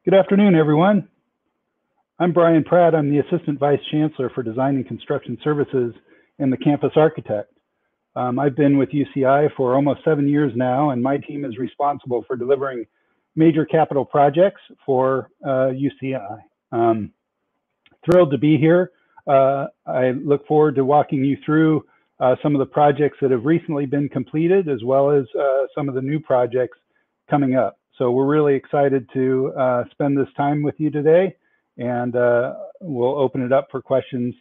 Good afternoon, everyone. I'm Brian Pratt. I'm the Assistant Vice Chancellor for Design and Construction Services and the Campus Architect. I've been with UCI for almost 7 years now, and my team is responsible for delivering major capital projects for UCI. Thrilled to be here. I look forward to walking you through some of the projects that have recently been completed, as well as some of the new projects coming up. So we're really excited to spend this time with you today, and we'll open it up for questions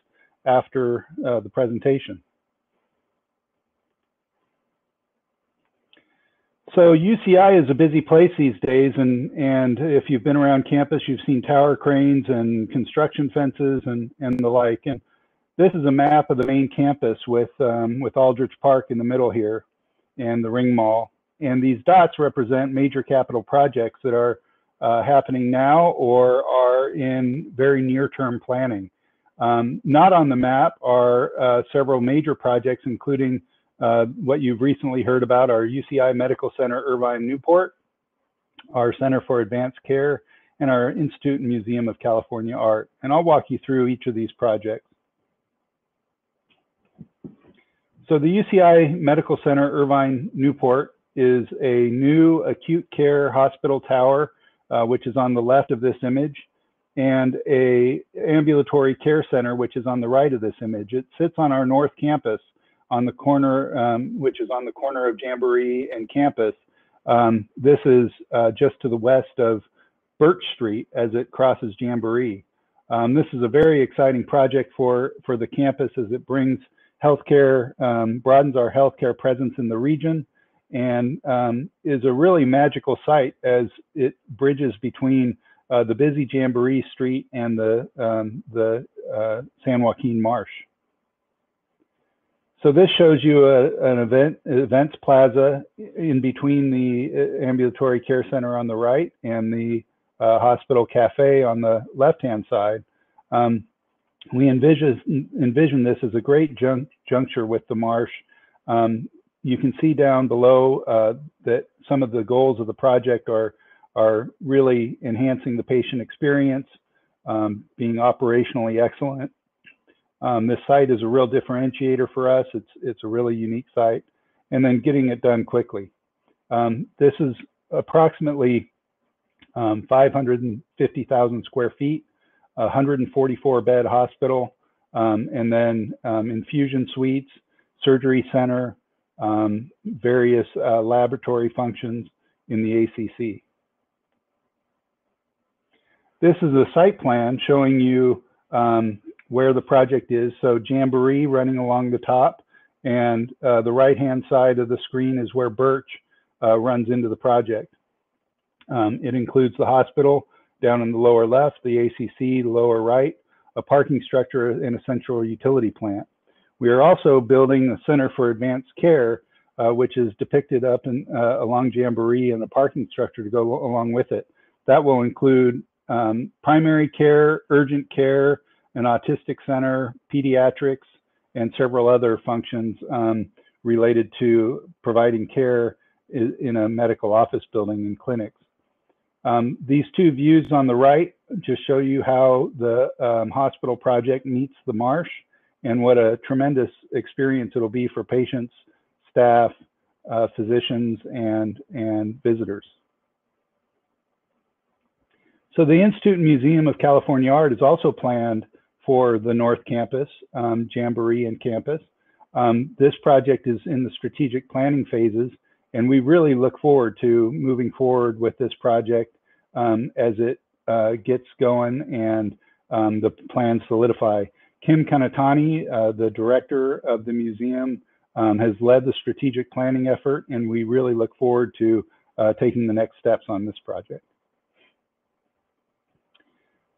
after the presentation. So UCI is a busy place these days, and if you've been around campus, you've seen tower cranes and construction fences and the like. And this is a map of the main campus with Aldrich Park in the middle here and the Ring Mall. And these dots represent major capital projects that are happening now or are in very near-term planning. Not on the map are several major projects, including what you've recently heard about, our UCI Medical Center, Irvine, Newport, our Center for Advanced Care, and our Institute and Museum of California Art. And I'll walk you through each of these projects. So the UCI Medical Center, Irvine, Newport is a new acute care hospital tower, which is on the left of this image, and a ambulatory care center, which is on the right of this image. It sits on our north campus on the corner, which is on the corner of Jamboree and campus. This is just to the west of Birch Street as it crosses Jamboree. This is a very exciting project for the campus as it brings healthcare, broadens our healthcare presence in the region, and is a really magical site as it bridges between the busy Jamboree Street and the San Joaquin Marsh. So this shows you an events plaza in between the ambulatory care center on the right and the hospital cafe on the left-hand side. We envision this as a great juncture with the marsh. You can see down below that some of the goals of the project are really enhancing the patient experience, being operationally excellent. This site is a real differentiator for us. It's a really unique site, and then getting it done quickly. This is approximately 550,000 square feet, 144-bed hospital, and then infusion suites, surgery center, various laboratory functions in the ACC. This is a site plan showing you where the project is. So Jamboree running along the top, and the right-hand side of the screen is where Birch runs into the project. It includes the hospital down in the lower left, the ACC, the lower right, a parking structure, and a central utility plant. We are also building a Center for Advanced Care, which is depicted up along Jamboree, and the parking structure to go along with it. That will include primary care, urgent care, an autistic center, pediatrics, and several other functions related to providing care in a medical office building and clinics. These two views on the right just show you how the hospital project meets the marsh, and what a tremendous experience it'll be for patients, staff, physicians, and visitors. So the Institute and Museum of California Art is also planned for the North Campus, Jamboree and campus. This project is in the strategic planning phases, and we really look forward to moving forward with this project as it gets going and the plans solidify. Kim Kanatani, the director of the museum, has led the strategic planning effort, and we really look forward to taking the next steps on this project.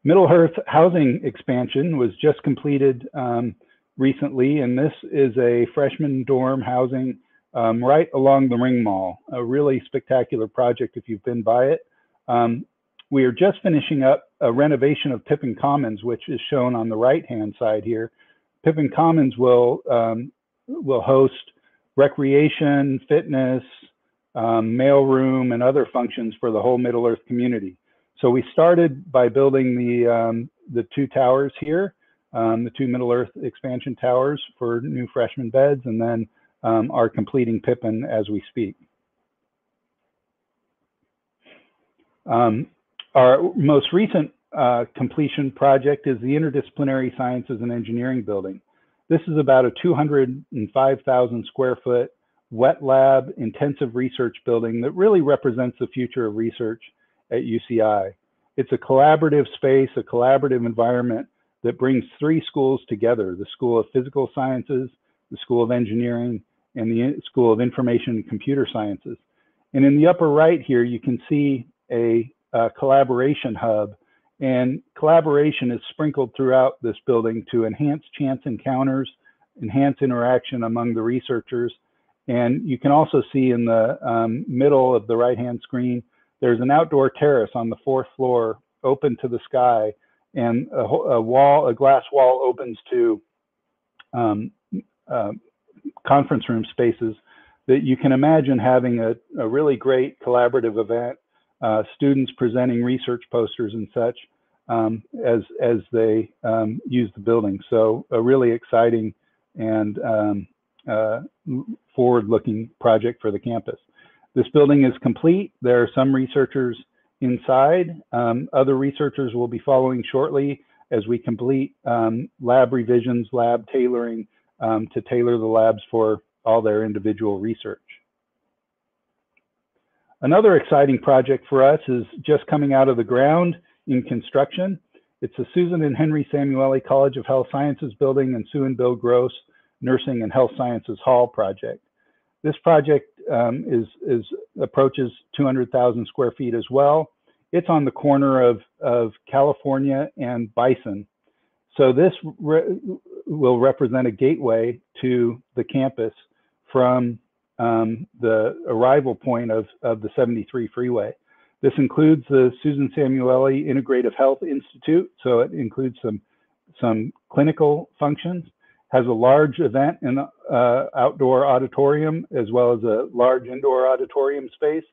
Middle Earth housing expansion was just completed recently, and this is a freshman dorm housing right along the Ring Mall, a really spectacular project if you've been by it. We are just finishing up a renovation of Pippin Commons, which is shown on the right-hand side here. Pippin Commons will host recreation, fitness, mailroom, and other functions for the whole Middle Earth community. So we started by building the 2 towers here, the 2 Middle Earth expansion towers for new freshman beds, and then are completing Pippin as we speak. Our most recent completion project is the Interdisciplinary Sciences and Engineering Building. This is about a 205,000 square foot wet lab intensive research building that really represents the future of research at UCI. It's a collaborative space, a collaborative environment that brings 3 schools together: the School of Physical Sciences, the School of Engineering, and the School of Information and Computer Sciences. And in the upper right here, you can see a collaboration hub, and collaboration is sprinkled throughout this building to enhance chance encounters, enhance interaction among the researchers. And you can also see in the middle of the right-hand screen, there's an outdoor terrace on the 4th floor open to the sky, and a glass wall opens to conference room spaces that you can imagine having a really great collaborative event, students presenting research posters and such as they use the building. So a really exciting and forward-looking project for the campus. This building is complete. There are some researchers inside. Other researchers will be following shortly as we complete lab revisions, lab tailoring to tailor the labs for all their individual research. Another exciting project for us is just coming out of the ground in construction. It's the Susan and Henry Samueli College of Health Sciences building and Sue and Bill Gross Nursing and Health Sciences Hall project. This project approaches 200,000 square feet as well. It's on the corner of California and Bison. So this will represent a gateway to the campus from the arrival point of the 73 freeway. This includes the Susan Samueli Integrative Health Institute, so it includes some clinical functions, has a large event and outdoor auditorium, as well as a large indoor auditorium space.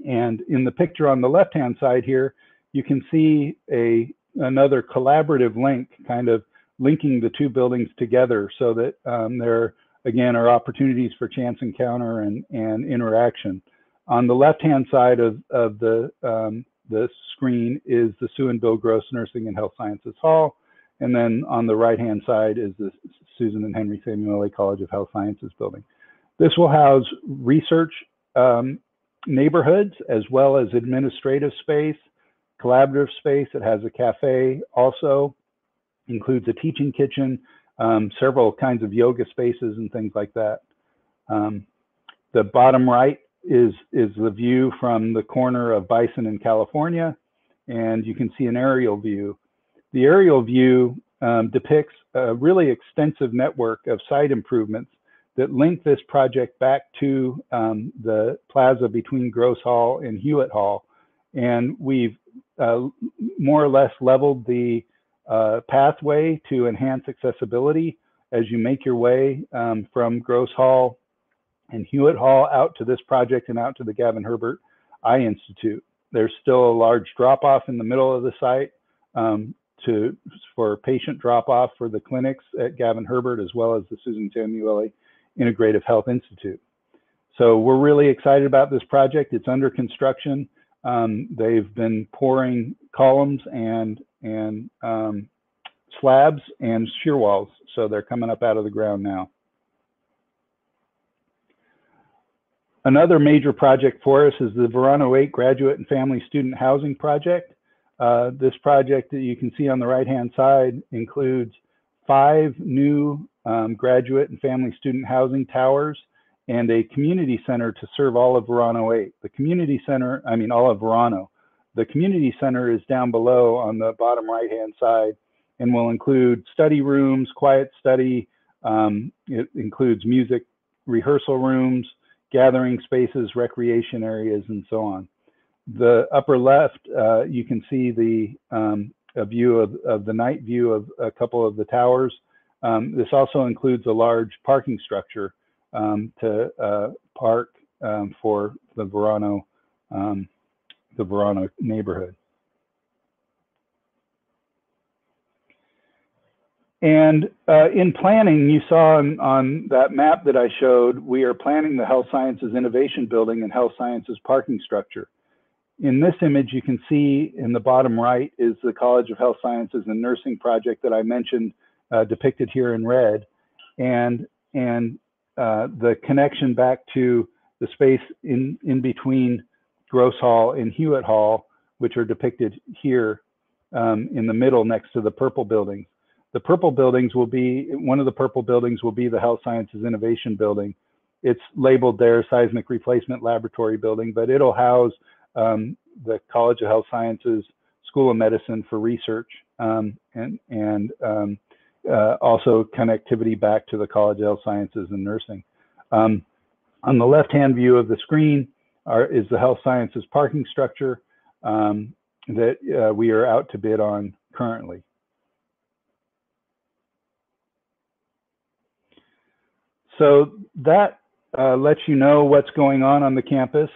And in the picture on the left-hand side here, you can see another collaborative link, kind of linking the 2 buildings together, so that there, again, are opportunities for chance encounter and interaction. On the left-hand side of the screen is the Sue and Bill Gross Nursing and Health Sciences Hall. And then on the right-hand side is the Susan and Henry Samueli College of Health Sciences building. This will house research neighborhoods as well as administrative space, collaborative space. It has a cafe also, includes a teaching kitchen, several kinds of yoga spaces and things like that. The bottom right is the view from the corner of Bison in California, and you can see an aerial view. The aerial view depicts a really extensive network of site improvements that link this project back to the plaza between Gross Hall and Hewitt Hall. And we've more or less leveled the pathway to enhance accessibility as you make your way from Gross Hall and Hewitt Hall out to this project and out to the Gavin Herbert Eye Institute. There's still a large drop-off in the middle of the site for patient drop-off for the clinics at Gavin Herbert, as well as the Susan Samueli Integrative Health Institute. So we're really excited about this project. It's under construction. They've been pouring columns and slabs and shear walls, so they're coming up out of the ground now. Another major project for us is the Verano 8 Graduate and Family Student Housing Project. This project that you can see on the right-hand side includes 5 new graduate and family student housing towers and a community center to serve all of Verano 8. The community center, all of Verano. The community center is down below on the bottom right-hand side and will include study rooms, quiet study. It includes music rehearsal rooms, gathering spaces, recreation areas, and so on. The upper left, you can see a view of the night view of a couple of the towers. This also includes a large parking structure to park for the Verano neighborhood. And in planning, you saw on that map that I showed, we are planning the Health Sciences Innovation Building and Health Sciences parking structure. In this image, you can see in the bottom right is the College of Health Sciences and Nursing project that I mentioned, depicted here in red, and the connection back to the space in between Gross Hall and Hewitt Hall, which are depicted here in the middle next to the purple buildings. The purple buildings will be, one of the purple buildings will be the Health Sciences Innovation Building. It's labeled there Seismic Replacement Laboratory Building, but it'll house the College of Health Sciences School of Medicine for research and also connectivity back to the College of Health Sciences and Nursing. On the left-hand view of the screen is the Health Sciences parking structure that we are out to bid on currently. So that lets you know what's going on the campus.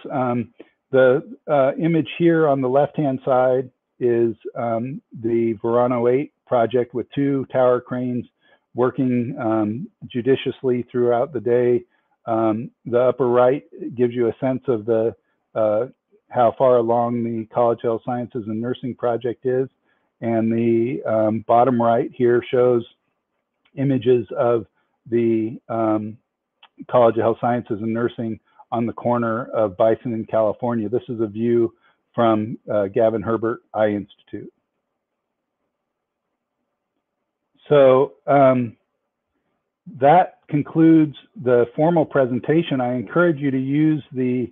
The image here on the left-hand side is the Verano 8 project with 2 tower cranes working judiciously throughout the day. The upper right gives you a sense of the how far along the College of Health Sciences and Nursing project is. And the bottom right here shows images of the College of Health Sciences and Nursing on the corner of Bison in California. This is a view from Gavin Herbert Eye Institute. So that concludes the formal presentation. I encourage you to use the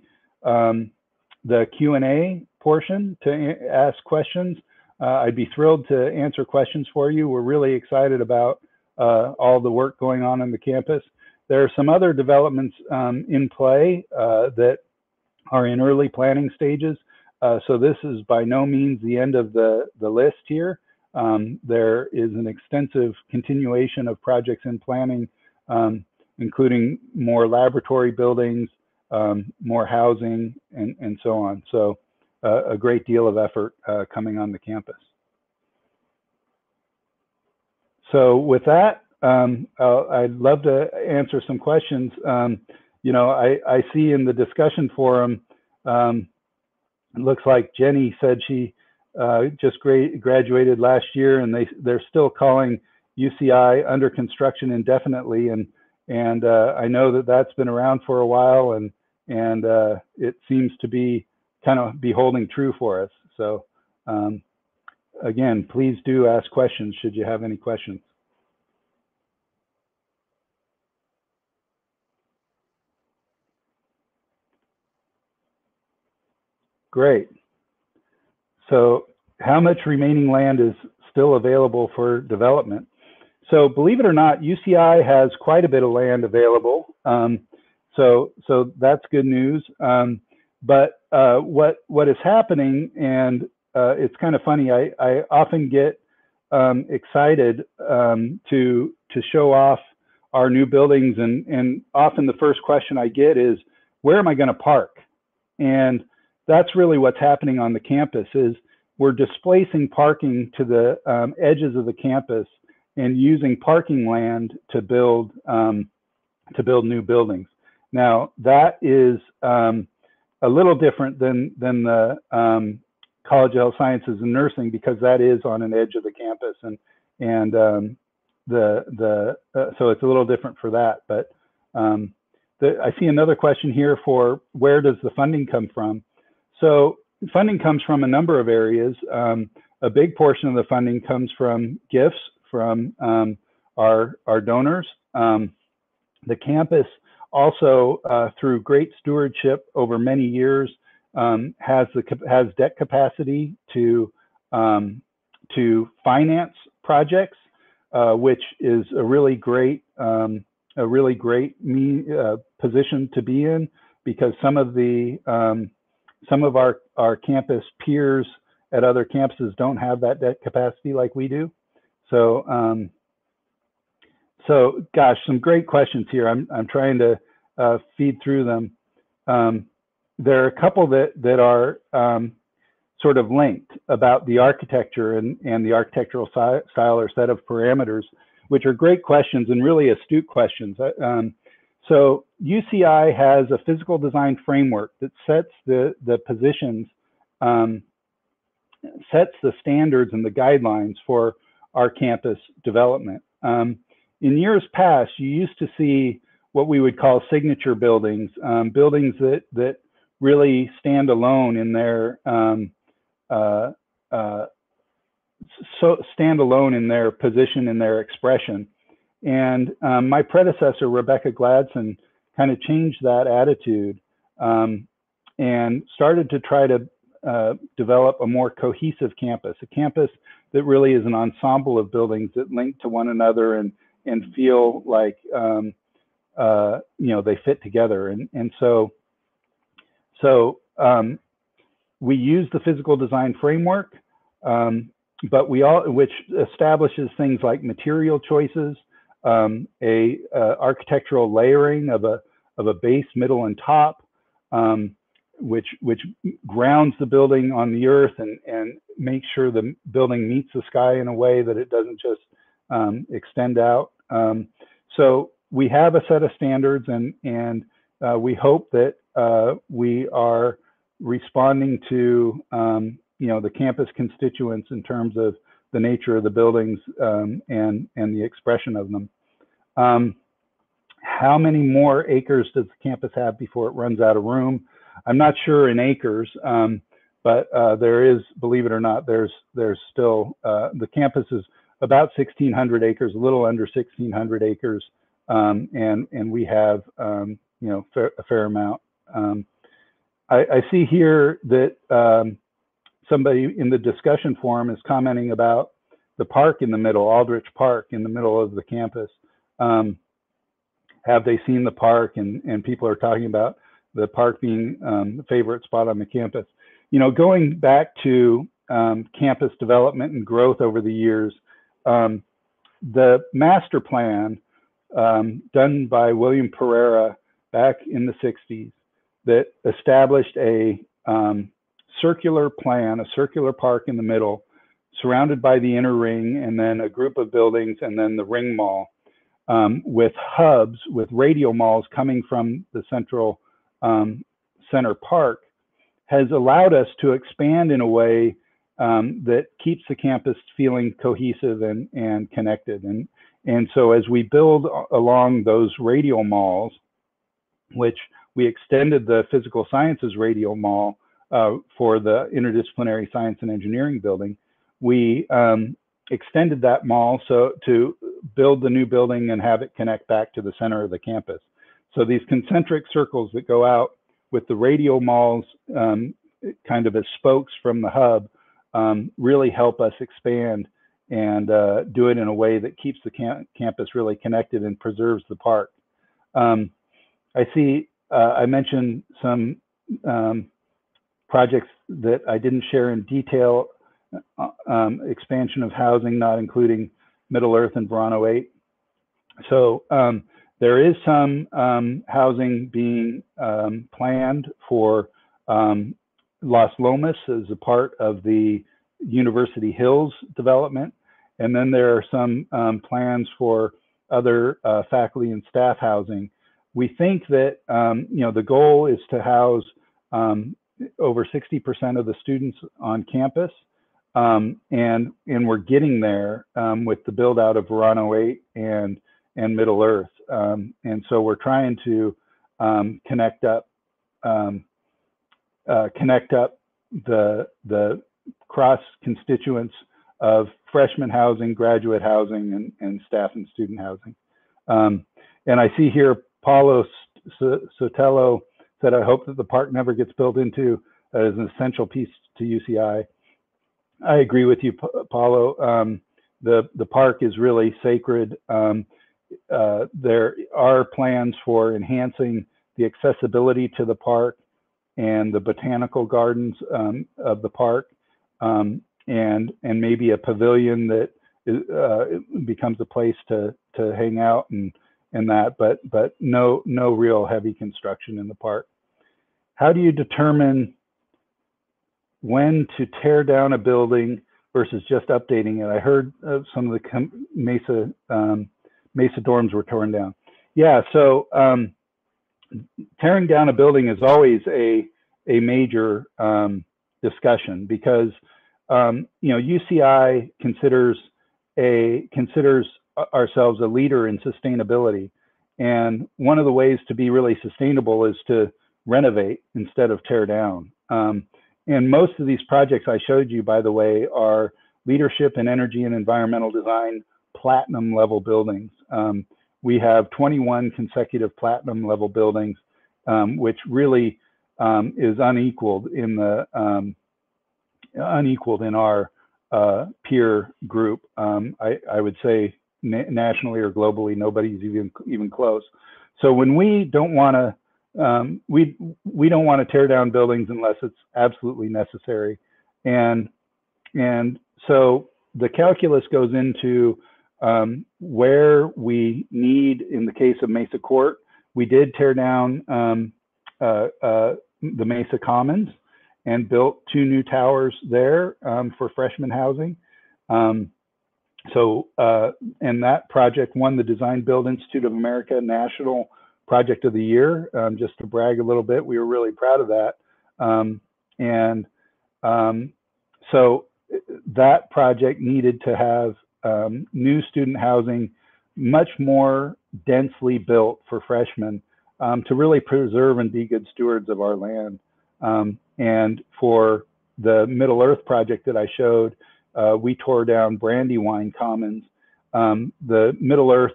Q&A portion to ask questions. I'd be thrilled to answer questions for you. We're really excited about all the work going on the campus. There are some other developments in play that are in early planning stages. So this is by no means the end of the list here. There is an extensive continuation of projects in planning, including more laboratory buildings, more housing, and so on. So a great deal of effort coming on the campus. So with that, I'd love to answer some questions. You know, I see in the discussion forum, it looks like Jenny said she just graduated last year, and they're still calling UCI under construction indefinitely, and I know that that's been around for a while, and it seems to be kind of holding true for us. So again, please do ask questions should you have any questions. Great. So how much remaining land is still available for development? So believe it or not, UCI has quite a bit of land available. So that's good news. But what is happening, and it's kind of funny, I often get excited to show off our new buildings, and often the first question I get is, where am I going to park? And that's really what's happening on the campus. Is we're displacing parking to the edges of the campus and using parking land to build new buildings. Now that is a little different than the College of Health Sciences and Nursing, because that is on an edge of the campus, and so it's a little different for that. But I see another question here for where does the funding come from? So funding comes from a number of areas. A big portion of the funding comes from gifts from our donors. The campus also, through great stewardship over many years, has debt capacity to finance projects, which is a really great position to be in, because some of our campus peers at other campuses don't have that debt capacity like we do. So so gosh, some great questions here. I'm trying to feed through them. There are a couple that are sort of linked about the architecture and the architectural style or set of parameters. which are great questions and really astute questions. So UCI has a physical design framework that sets the positions, sets the standards and the guidelines for our campus development. In years past, you used to see what we would call signature buildings, buildings that really stand alone in their stand alone in their position, in their expression. And my predecessor, Rebecca Gladson, kind of changed that attitude and started to try to develop a more cohesive campus, a campus that really is an ensemble of buildings that link to one another and feel like they fit together. And so we use the physical design framework, but which establishes things like material choices, architectural layering of a base, middle, and top, which grounds the building on the earth and makes sure the building meets the sky in a way that it doesn't just extend out. So we have a set of standards, and we hope that we are responding to the campus constituents in terms of the nature of the buildings and the expression of them. How many more acres does the campus have before it runs out of room? I'm not sure in acres, but there is, believe it or not, there's still, the campus is about 1,600 acres, a little under 1,600 acres, and we have a fair amount. I see here that somebody in the discussion forum is commenting about the park in the middle, Aldrich Park in the middle of the campus. Have they seen the park? And people are talking about the park being the favorite spot on the campus. Going back to campus development and growth over the years, the master plan done by William Pereira back in the 60s that established a circular plan, a circular park in the middle, surrounded by the inner ring, and then a group of buildings, and then the ring mall, with hubs, with radial malls coming from the central center park, has allowed us to expand in a way that keeps the campus feeling cohesive and connected. And so as we build along those radial malls, which we extended the physical sciences radial mall for the interdisciplinary science and engineering building, we extended that mall to build the new building and have it connect back to the center of the campus. So these concentric circles that go out with the radial malls kind of as spokes from the hub really help us expand and do it in a way that keeps the campus really connected and preserves the park. I see, I mentioned some projects that I didn't share in detail, expansion of housing, not including Middle Earth and Verano 8. So there is some housing being planned for Las Lomas as a part of the University Hills development. And then there are some plans for other faculty and staff housing. We think that the goal is to house over 60% of the students on campus, and we're getting there with the build out of Verano 8 and Middle Earth, and so we're trying to connect up the cross constituents of freshman housing, graduate housing, and staff and student housing. And I see here Paulo Sotelo said, I hope that the park never gets built into as an essential piece to UCI. I agree with you, Paulo. The park is really sacred. There are plans for enhancing the accessibility to the park and the botanical gardens of the park, and maybe a pavilion that becomes a place to hang out and that, but no real heavy construction in the park. How do you determine when to tear down a building versus just updating it. I heard some of the Mesa dorms were torn down. Yeah, so tearing down a building is always a major discussion because UCI considers ourselves a leader in sustainability, and one of the ways to be really sustainable is to renovate instead of tear down. And most of these projects I showed you, by the way, are leadership in energy and environmental design platinum level buildings. We have 21 consecutive platinum level buildings, which really is unequaled in our peer group. I would say nationally or globally, nobody's even close. So when we don't want to we don't want to tear down buildings unless it's absolutely necessary, and so the calculus goes into where we need. In the case of Mesa Court, we did tear down the Mesa Commons and built 2 new towers there for freshman housing. And that project won the Design Build Institute of America National Project of the Year. Just to brag a little bit, we were really proud of that. So that project needed to have new student housing, much more densely built for freshmen, to really preserve and be good stewards of our land. And for the Middle Earth project that I showed, we tore down Brandywine Commons. The Middle Earth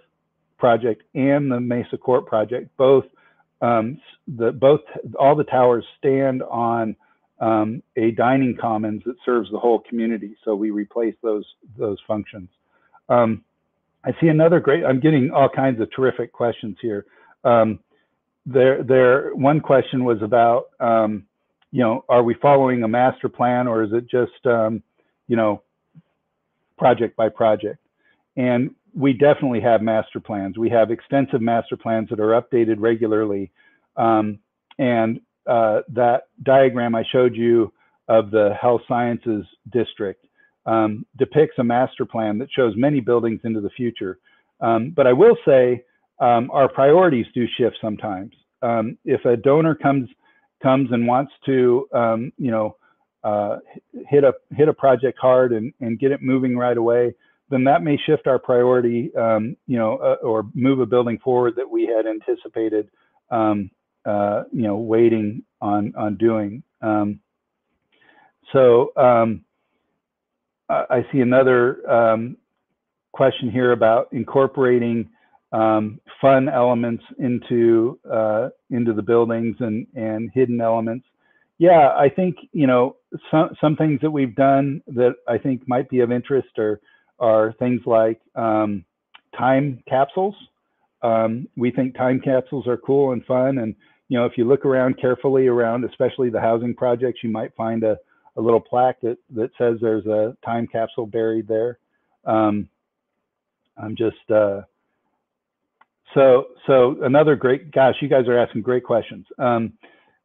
project and the Mesa Court project, all the towers stand on a dining commons that serves the whole community. So we replace those functions. I see another great, I'm getting all kinds of terrific questions here. One question was about, are we following a master plan, or is it just, project by project? And we definitely have master plans. We have extensive master plans that are updated regularly. That diagram I showed you of the health sciences district depicts a master plan that shows many buildings into the future. But I will say our priorities do shift sometimes. If a donor comes and wants to, hit a project hard and get it moving right away, then that may shift our priority, or move a building forward that we had anticipated, waiting on doing. I see another question here about incorporating fun elements into the buildings and hidden elements. Yeah, I think some things that we've done that I think might be of interest are things like time capsules. We think time capsules are cool and fun, and if you look around carefully around, especially the housing projects, you might find a little plaque that says there's a time capsule buried there. So another great, gosh, you guys are asking great questions.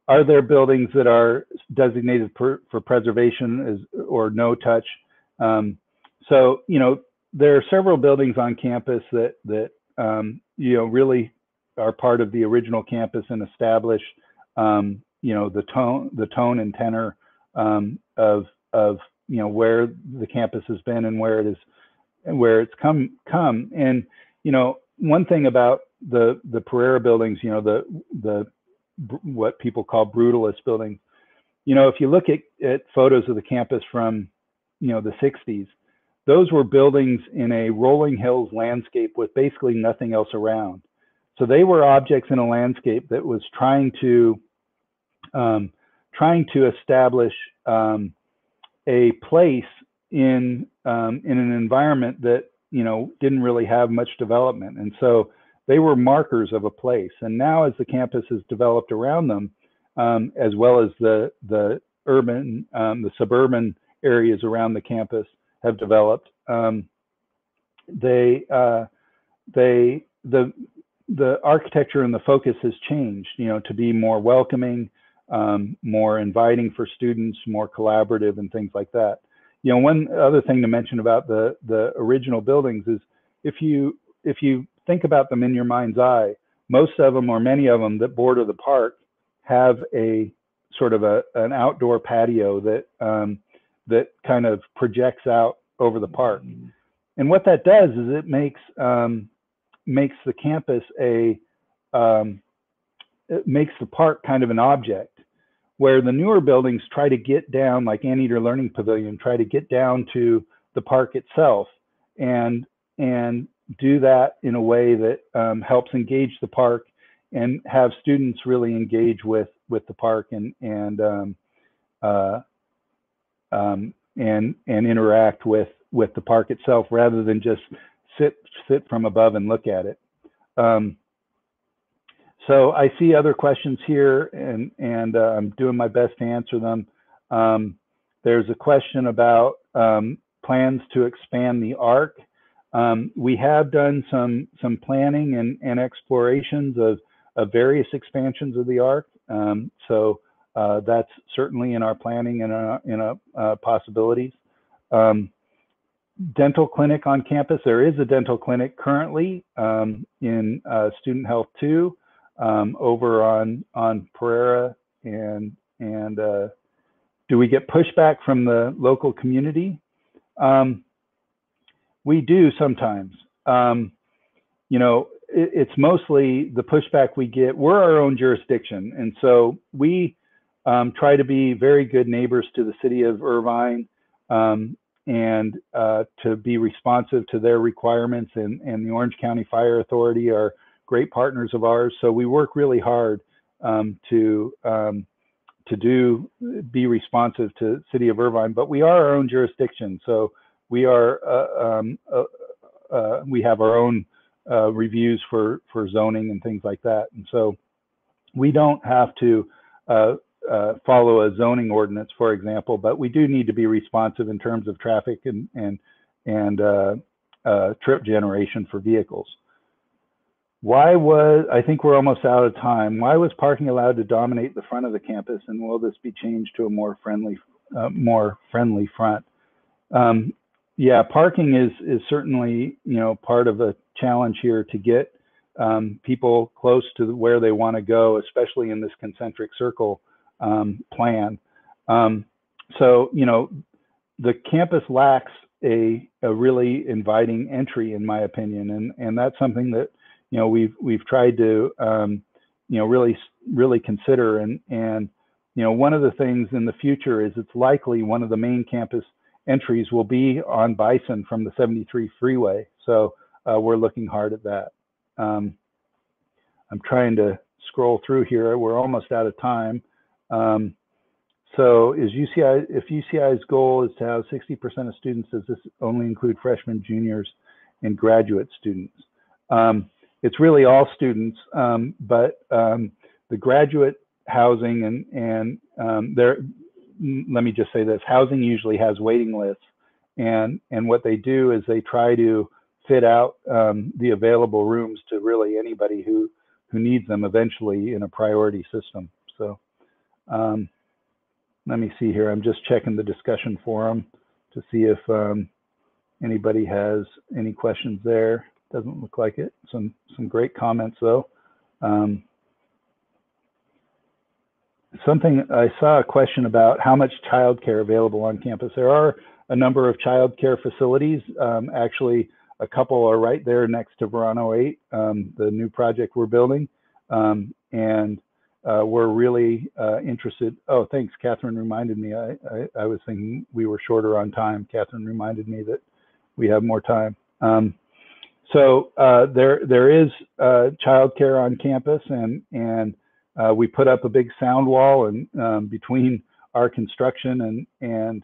Are there buildings that are designated for preservation or no touch? So there are several buildings on campus that really are part of the original campus and establish the tone and tenor of where the campus has been and where it's come. And one thing about the Pereira buildings, the what people call brutalist buildings, if you look at photos of the campus from the 60s, those were buildings in a rolling hills landscape with basically nothing else around. So they were objects in a landscape that was trying to establish a place in an environment that didn't really have much development, and so they were markers of a place. And now, as the campus has developed around them, as well as the suburban areas around the campus have developed, the architecture and the focus has changed, to be more welcoming, more inviting for students, more collaborative, and things like that. you know, one other thing to mention about the original buildings is if you think about them in your mind's eye, most of them or many of them that border the park have a sort of an outdoor patio that that kind of projects out over the park. And what that does is it makes the campus it makes the park kind of an object, where the newer buildings try to get down, like Anteater Learning Pavilion, try to get down to the park itself and do that in a way that helps engage the park and have students really engage with the park and interact with the park itself, rather than just sit from above and look at it. So I see other questions here, and I'm doing my best to answer them. There's a question about plans to expand the ARC. We have done some planning and explorations of various expansions of the ARC. So that's certainly in our planning and in our possibilities. Dental clinic on campus. There is a dental clinic currently in Student Health 2 over on Pereira, and do we get pushback from the local community? We do sometimes. You know, it's mostly the pushback we get. We're our own jurisdiction, and so we try to be very good neighbors to the city of Irvine, and to be responsive to their requirements, and the Orange County Fire Authority are great partners of ours. So we work really hard to be responsive to city of Irvine, but we are our own jurisdiction. So we are we have our own reviews for zoning and things like that, and so we don't have to follow a zoning ordinance, for example, but we do need to be responsive in terms of traffic and trip generation for vehicles. I think we're almost out of time. Why was parking allowed to dominate the front of the campus, and will this be changed to a more friendly front? Yeah, parking is certainly, you know, part of a challenge here to get people close to where they want to go, especially in this concentric circle plan. So, you know, the campus lacks a really inviting entry, in my opinion, and that's something that, you know, we've tried to you know, really consider, and you know, one of the things in the future is it's likely one of the main campus entries will be on Bison from the 73 freeway. So we're looking hard at that. I'm trying to scroll through here. We're almost out of time. So if UCI's goal is to have 60% of students, does this only include freshmen, juniors, and graduate students? It's really all students, but the graduate housing and let me just say this, housing usually has waiting lists, and what they do is they try to fit out the available rooms to really anybody who needs them eventually in a priority system. So let me see here. I'm just checking the discussion forum to see if anybody has any questions there. Doesn't look like it. Some great comments though. Something, I saw a question about how much childcare available on campus. There are a number of childcare facilities. Actually, a couple are right there next to Verano 8, the new project we're building. And we're really interested. Oh, thanks. Catherine reminded me. I was thinking we were shorter on time. Catherine reminded me that we have more time. So there is childcare on campus, and we put up a big sound wall and between our construction and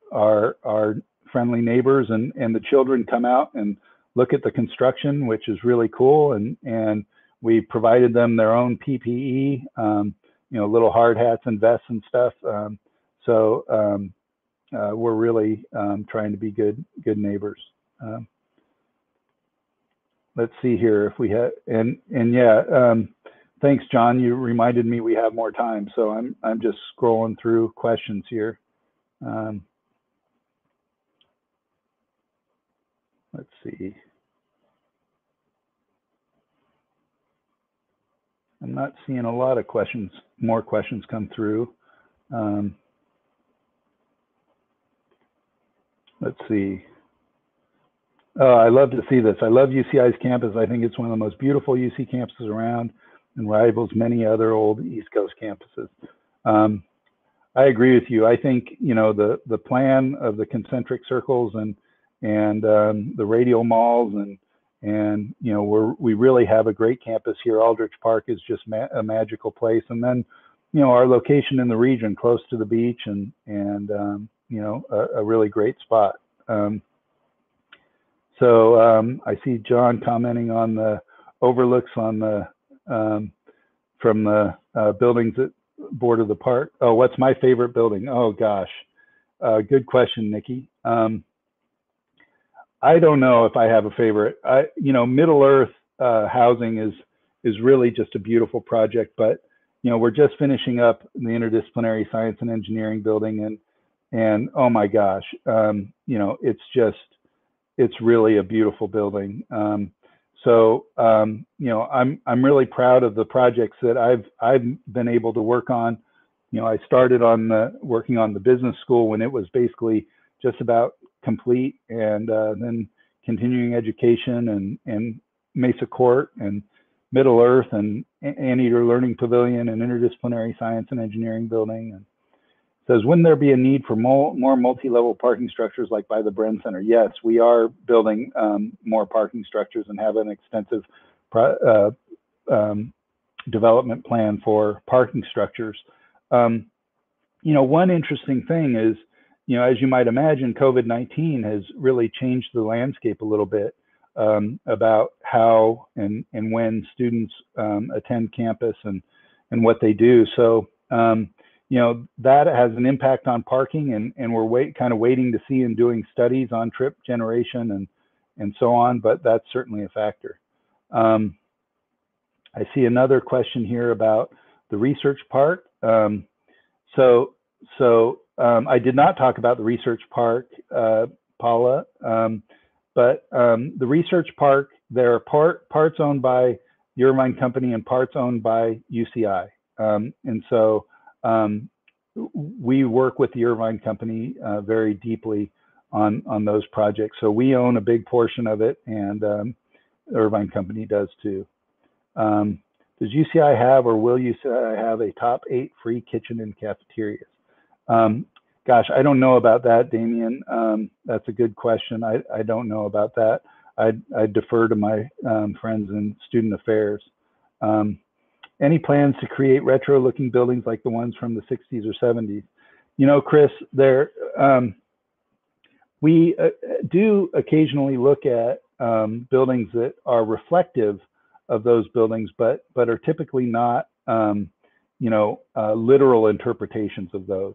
our friendly neighbors, and the children come out and look at the construction, which is really cool. And we provided them their own PPE, you know, little hard hats and vests and stuff. So we're really trying to be good neighbors. Let's see here if we have, and yeah, thanks, John. You reminded me we have more time, so I'm just scrolling through questions here. Let's see. I'm not seeing a lot of questions, more questions come through. Let's see. Oh, I love to see this. I love UCI's campus. I think it's one of the most beautiful UC campuses around and rivals many other old East Coast campuses. I agree with you. I think, you know, the plan of the concentric circles and the radial malls and you know, we really have a great campus here. Aldrich Park is just a magical place. And then, you know, our location in the region close to the beach and you know, a really great spot. I see John commenting on the overlooks on the from the buildings that border the park. Oh, what's my favorite building? Oh gosh, good question, Nikki. I don't know if I have a favorite. You know, Middle Earth housing is really just a beautiful project, but you know, we're just finishing up the Interdisciplinary Science and Engineering building, and oh my gosh, you know, it's really a beautiful building. You know, I'm really proud of the projects that I've been able to work on. You know, I started on working on the business school when it was basically just about complete, and then continuing education and Mesa Court and Middle Earth and Anteater Learning Pavilion and Interdisciplinary Science and Engineering building. And says, wouldn't there be a need for more multi-level parking structures like by the Bren Center? Yes, we are building more parking structures and have an extensive development plan for parking structures. You know, one interesting thing is, you know, as you might imagine, COVID-19 has really changed the landscape a little bit about how and when students attend campus and what they do. So, you know, that has an impact on parking, and we're kind of waiting to see and doing studies on trip generation and so on, but that's certainly a factor. I see another question here about the research park. I did not talk about the research park, Paula, but the research park, there are parts owned by Irvine Company and parts owned by UCI. And so we work with the Irvine Company very deeply on those projects. So we own a big portion of it, and the Irvine Company does too. Does UCI have, or will UCI have, a top 8 free kitchen and cafeterias? Gosh, I don't know about that, Damien. That's a good question. I don't know about that. I defer to my friends in student affairs. Any plans to create retro-looking buildings like the ones from the 60s or 70s? You know, Chris, we do occasionally look at buildings that are reflective of those buildings, but are typically not, you know, literal interpretations of those.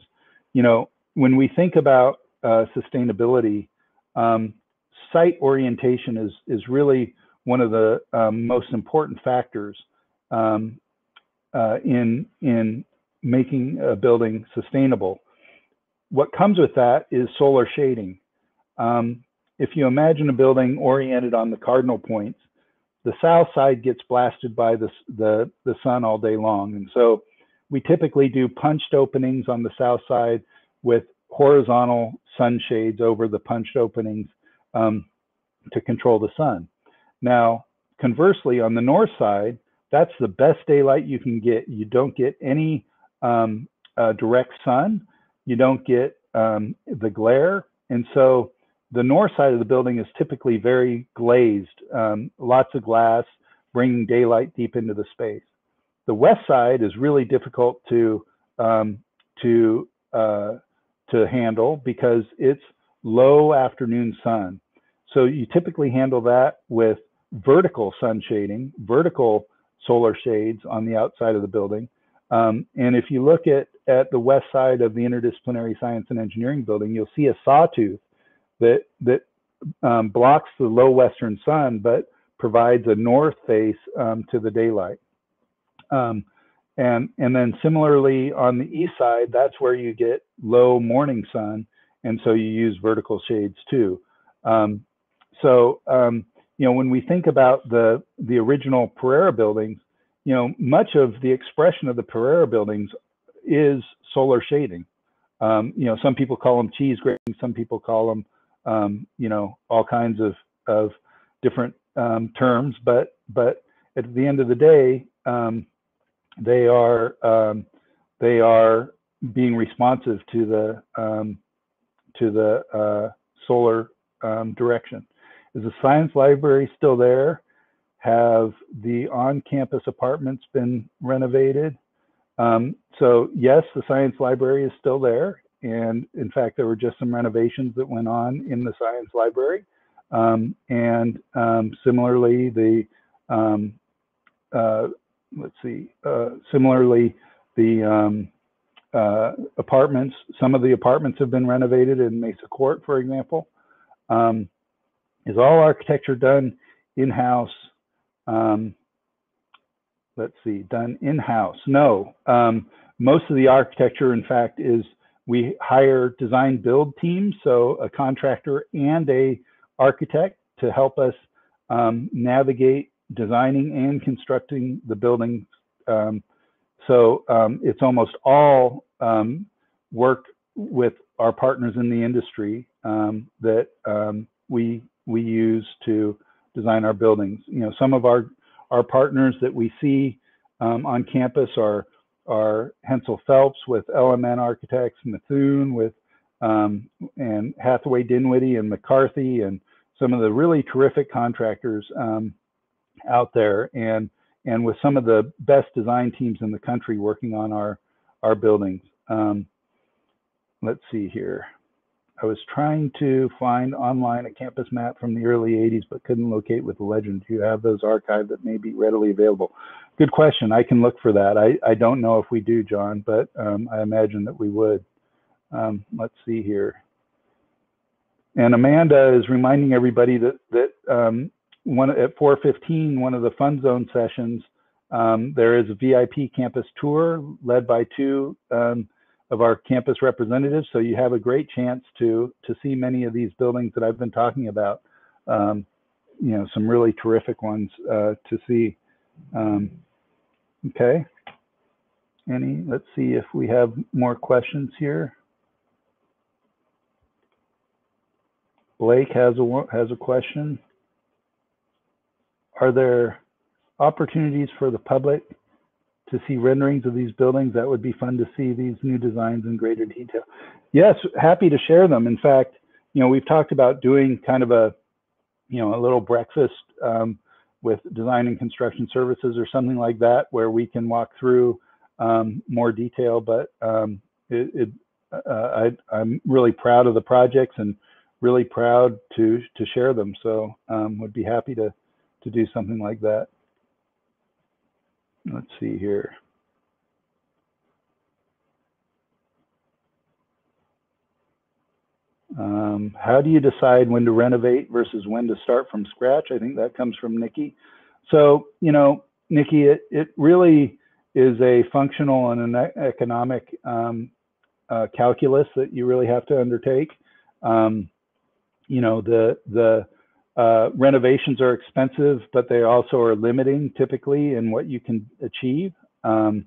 You know, when we think about sustainability, site orientation is really one of the most important factors in making a building sustainable. What comes with that is solar shading. If you imagine a building oriented on the cardinal points, the south side gets blasted by the sun all day long. And so we typically do punched openings on the south side with horizontal sunshades over the punched openings to control the sun. Now, conversely, on the north side, that's the best daylight you can get. You don't get any direct sun. You don't get the glare. And so the north side of the building is typically very glazed, lots of glass, bringing daylight deep into the space. The west side is really difficult to handle because it's low afternoon sun. So you typically handle that with vertical sun shading, vertical solar shades on the outside of the building. And if you look at the west side of the Interdisciplinary Science and Engineering building, you'll see a sawtooth that blocks the low western sun, but provides a north face to the daylight. and then similarly on the east side, that's where you get low morning sun, and so you use vertical shades too. When we think about the original Pereira buildings, much of the expression of the Pereira buildings is solar shading. Some people call them cheese grating, some people call them, all kinds of different terms, but at the end of the day, they are being responsive to the solar direction. Is the science library still there? Have the on-campus apartments been renovated? So yes, the science library is still there. And in fact, there were just some renovations that went on in the science library. Similarly, the apartments, some of the apartments have been renovated in Mesa Court, for example. Is all architecture done in-house? Done in-house? No. Most of the architecture, in fact, is we hire design build teams, so a contractor and a architect to help us navigate designing and constructing the buildings. It's almost all work with our partners in the industry that we use to design our buildings. Some of our partners that we see on campus are Hensel Phelps with LMN Architects, Methuen with and Hathaway Dinwiddie and McCarthy, and some of the really terrific contractors out there, and with some of the best design teams in the country working on our buildings. Let's see here. I was trying to find online a campus map from the early 80s, but couldn't locate with the legend. Do you have those archived that may be readily available? Good question. I can look for that. I don't know if we do, John, but I imagine that we would. Let's see here. And Amanda is reminding everybody that at 4:15, one of the Fun Zone sessions, there is a VIP campus tour led by two of our campus representatives. So you have a great chance to see many of these buildings that I've been talking about. Some really terrific ones to see. Okay. Let's see if we have more questions here. Blake has a question. Are there opportunities for the public to see renderings of these buildings? That would be fun to see these new designs in greater detail. Yes, happy to share them. In fact, we've talked about doing kind of a little breakfast with design and construction services or something like that, where we can walk through more detail. But I'm really proud of the projects and really proud to share them. So would be happy to do something like that. Let's see here. How do you decide when to renovate versus when to start from scratch? I think that comes from Nikki. So, Nikki, it really is a functional and an economic calculus that you really have to undertake. The renovations are expensive, but they also are limiting typically in what you can achieve. That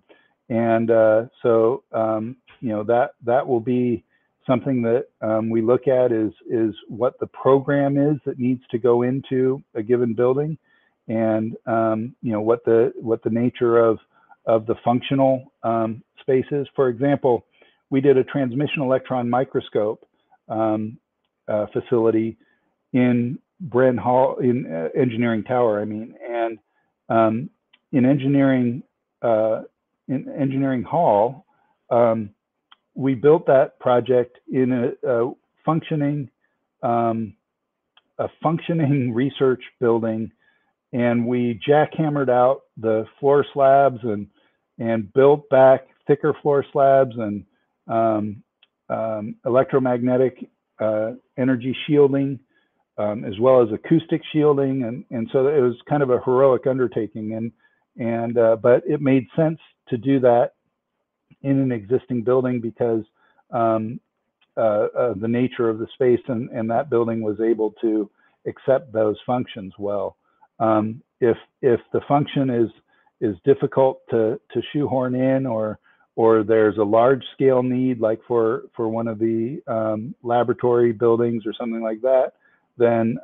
will be something that we look at is what the program is that needs to go into a given building, and what the nature of the functional space is. For example, we did a transmission electron microscope facility in Bren Hall, in Engineering Tower, and in Engineering Hall, we built that project in a functioning research building, and we jackhammered out the floor slabs and built back thicker floor slabs and electromagnetic energy shielding, as well as acoustic shielding, and so it was kind of a heroic undertaking, but it made sense do that in an existing building because the nature of the space and that building was able to accept those functions well. If the function is difficult to shoehorn in, or there's a large scale need, like for one of the laboratory buildings or something like that, then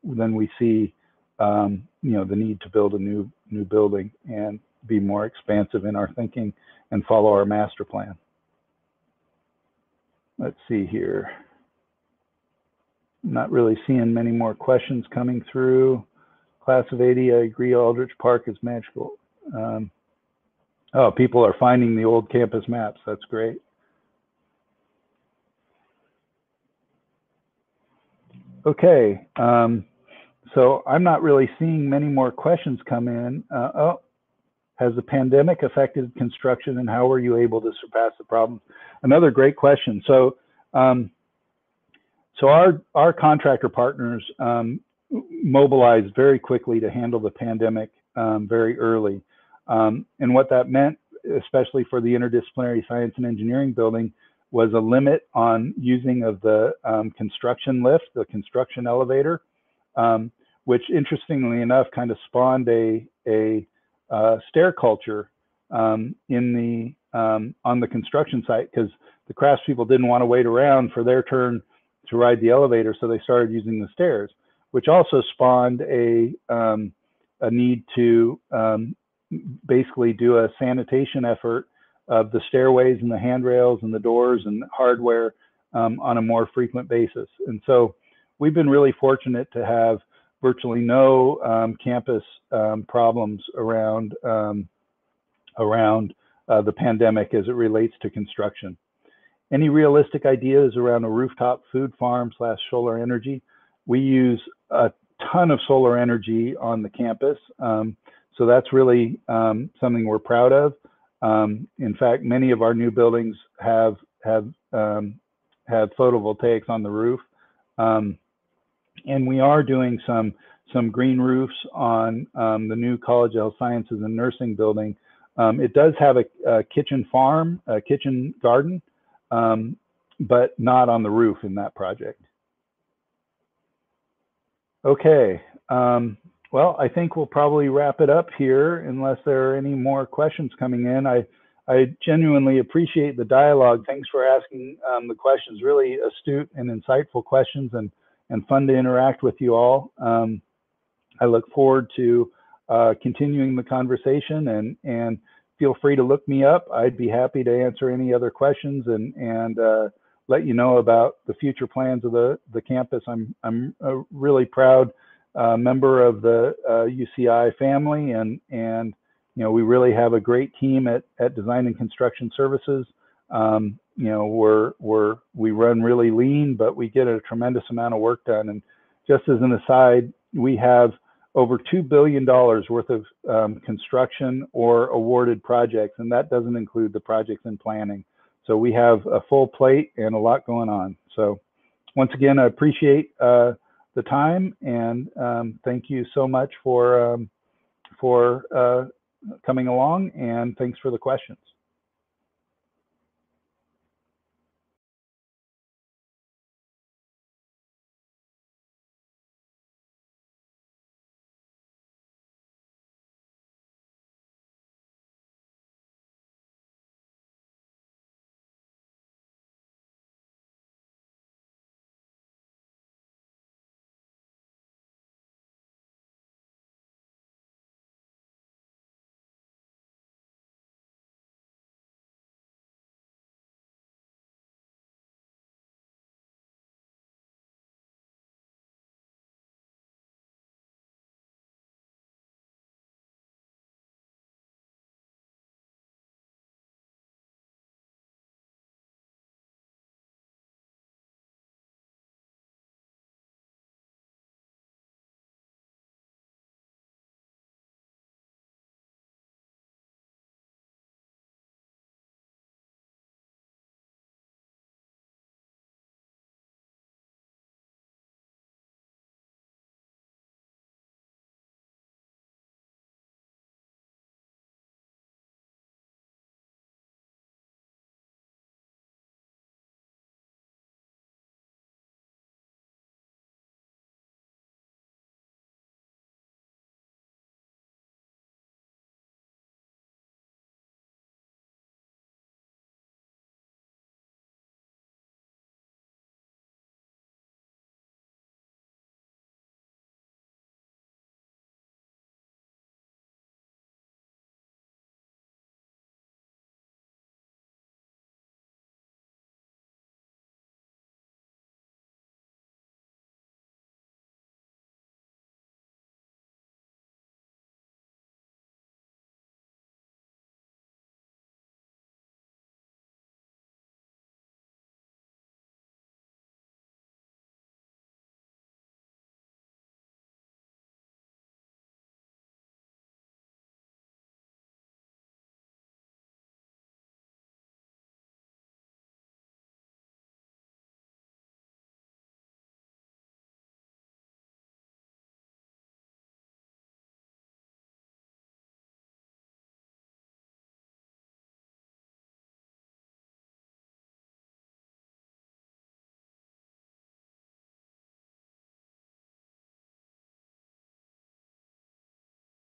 then we see the need to build a new building and be more expansive in our thinking and follow our master plan. Let's see here. I'm not really seeing many more questions coming through. Class of 80, I agree, Aldrich Park is magical. Oh, people are finding the old campus maps. That's great. Okay, so I'm not really seeing many more questions come in. Has the pandemic affected construction, and how were you able to surpass the problems? Another great question. So, our contractor partners mobilized very quickly to handle the pandemic very early. And what that meant, especially for the interdisciplinary science and engineering building, was a limit on using of the construction lift, the construction elevator, which interestingly enough kind of spawned a stair culture on the construction site, because the craftspeople didn't want to wait around for their turn to ride the elevator, so they started using the stairs, which also spawned a need to basically do a sanitation effort of the stairways and the handrails and the doors and hardware on a more frequent basis. And so we've been really fortunate to have virtually no campus problems around the pandemic as it relates to construction. Any realistic ideas around a rooftop food farm / solar energy? We use a ton of solar energy on the campus, so that's really something we're proud of. In fact, many of our new buildings have photovoltaics on the roof, and we are doing some green roofs on the new College of Health Sciences and Nursing building. It does have a kitchen farm, a kitchen garden, but not on the roof in that project. Okay, well, I think we'll probably wrap it up here unless there are any more questions coming in. I genuinely appreciate the dialogue. Thanks for asking the questions, really astute and insightful questions, and fun to interact with you all. I look forward to continuing the conversation, and feel free to look me up. I'd be happy to answer any other questions and let you know about the future plans of the campus. I'm a really proud member of the UCI family, and we really have a great team at Design and Construction Services. We run really lean, but we get a tremendous amount of work done. And just as an aside, we have over $2 billion worth of construction or awarded projects, and that doesn't include the projects in planning. So we have a full plate and a lot going on. So once again, I appreciate the time, and thank you so much for coming along, and thanks for the questions.